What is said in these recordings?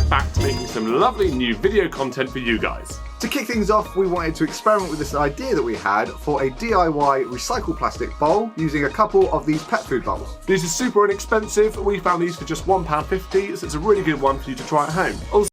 get back to making some lovely new video content for you guys. To kick things off, we wanted to experiment with this idea that we had for a DIY recycled plastic bowl using a couple of these pet food bowls. These are super inexpensive. We found these for just £1.50, so it's a really good one for you to try at home. Also,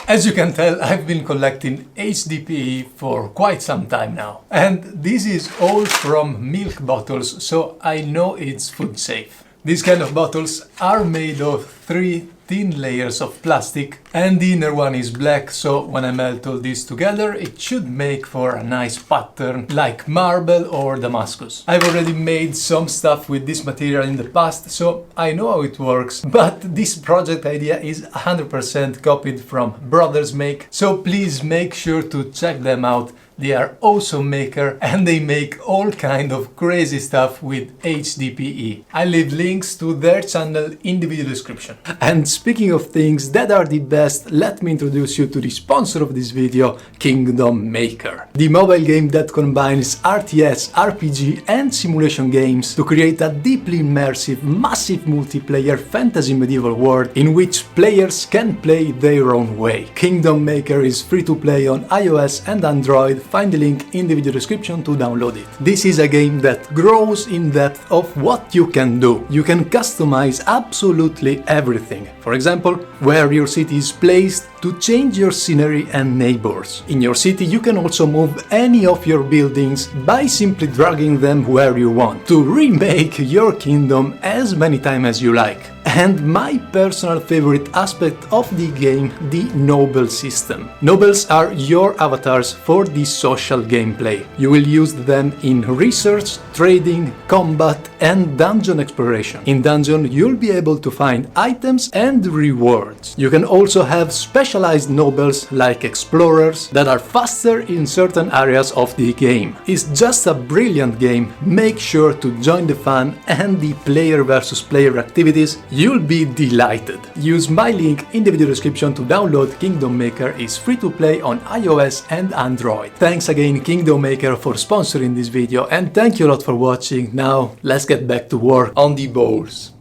as you can tell, I've been collecting HDPE for quite some time now. And this is all from milk bottles, so I know it's food safe. These kind of bottles are made of 3 thin layers of plastic, and the inner one is black, so when I melt all this together it should make for a nice pattern like marble or Damascus. I've already made some stuff with this material in the past, so I know how it works, but this project idea is 100% copied from Brothers Make, so please make sure to check them out. They are awesome maker and they make all kind of crazy stuff with HDPE. I leave links to their channel in the video description. And speaking of things that are the best, let me introduce you to the sponsor of this video, Kingdom Maker. The mobile game that combines RTS, RPG and simulation games to create a deeply immersive, massive multiplayer fantasy medieval world in which players can play their own way. Kingdom Maker is free to play on iOS and Android. Find the link in the video description to download it. This is a game that grows in depth of what you can do. You can customize absolutely everything. For example, where your city is placed to change your scenery and neighbors. In your city you can also move any of your buildings by simply dragging them where you want, to remake your kingdom as many times as you like. And my personal favorite aspect of the game, the noble system. Nobles are your avatars for the social gameplay. You will use them in research, trading, combat and dungeon exploration. In dungeon you'll be able to find items and rewards. You can also have specialized nobles like explorers that are faster in certain areas of the game. It's just a brilliant game. Make sure to join the fun and the player versus player activities. You'll be delighted. Use my link in the video description to download Kingdom Maker. It's free to play on iOS and Android. Thanks again Kingdom Maker for sponsoring this video, and thank you a lot for watching. Now let's get back to work on the bowls.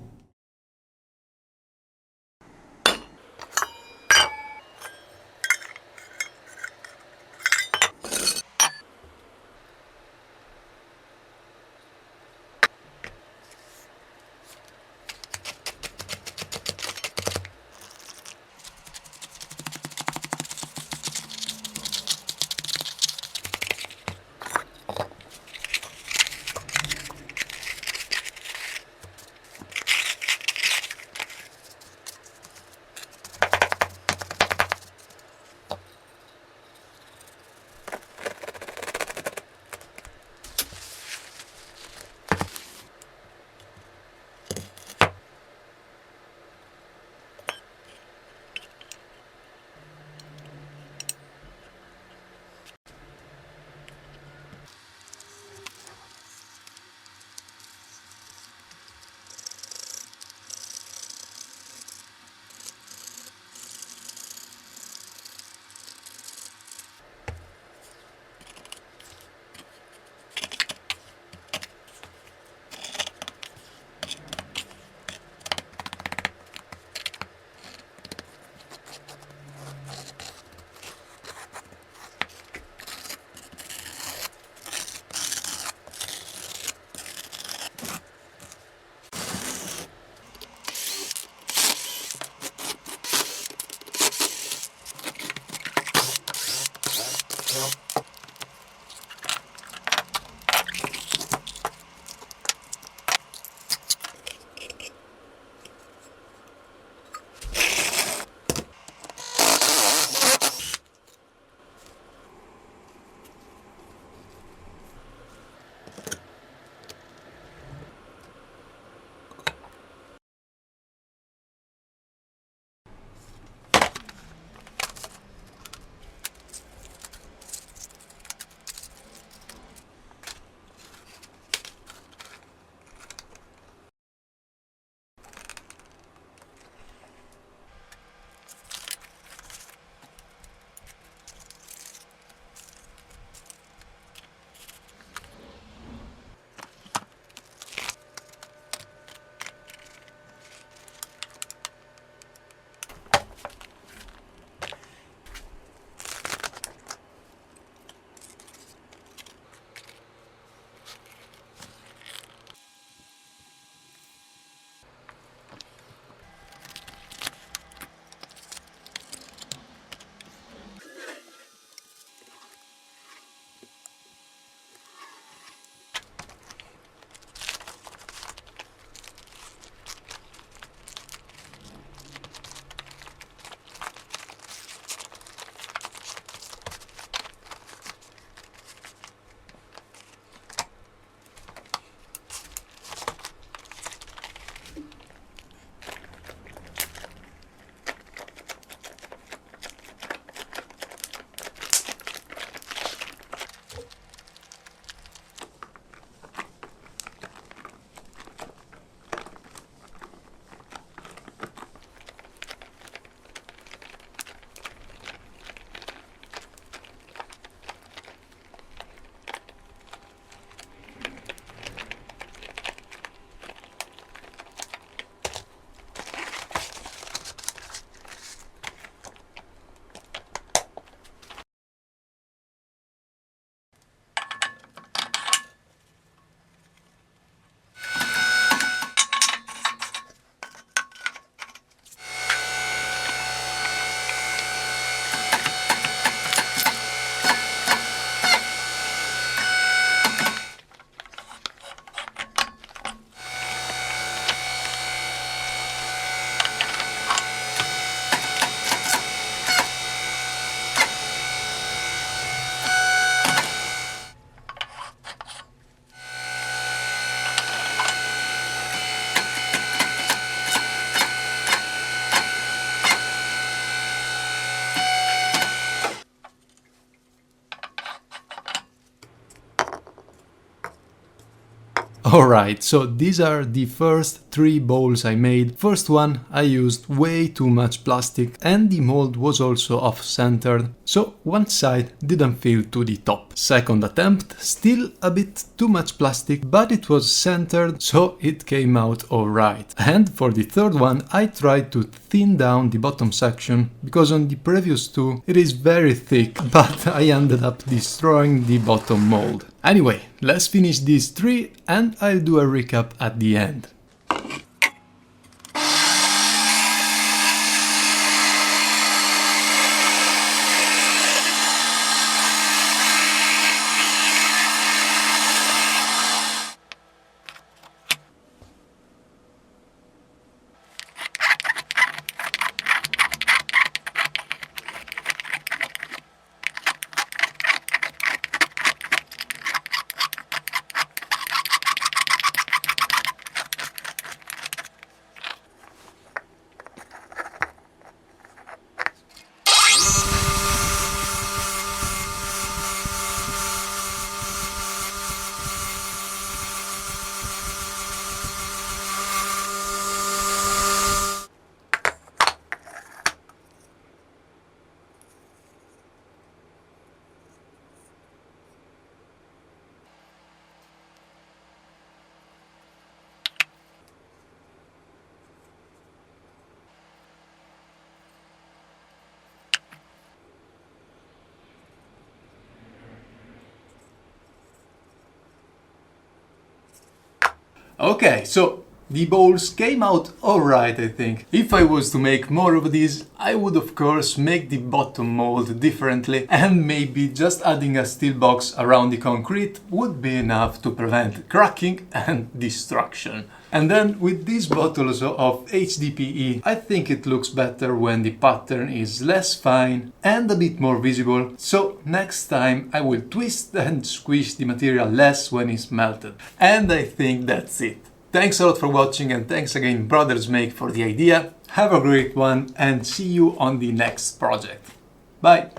Alright, so these are the first 3 bowls I made. First one I used way too much plastic and the mold was also off-centered, so one side didn't fill to the top. Second attempt, still a bit too much plastic, but it was centered, so it came out alright. And for the third one I tried to thin down the bottom section, because on the previous 2 it is very thick, but I ended up destroying the bottom mold. Anyway, let's finish these 3 and I'll do a recap at the end. Okay, so the bowls came out alright, I think. If I was to make more of these, I would of course make the bottom mold differently, and maybe just adding a steel box around the concrete would be enough to prevent cracking and destruction. And then with these bottles of HDPE, I think it looks better when the pattern is less fine and a bit more visible, so next time I will twist and squish the material less when it's melted. And I think that's it. Thanks a lot for watching, and thanks again Brothers Make for the idea. Have a great one and see you on the next project. Bye!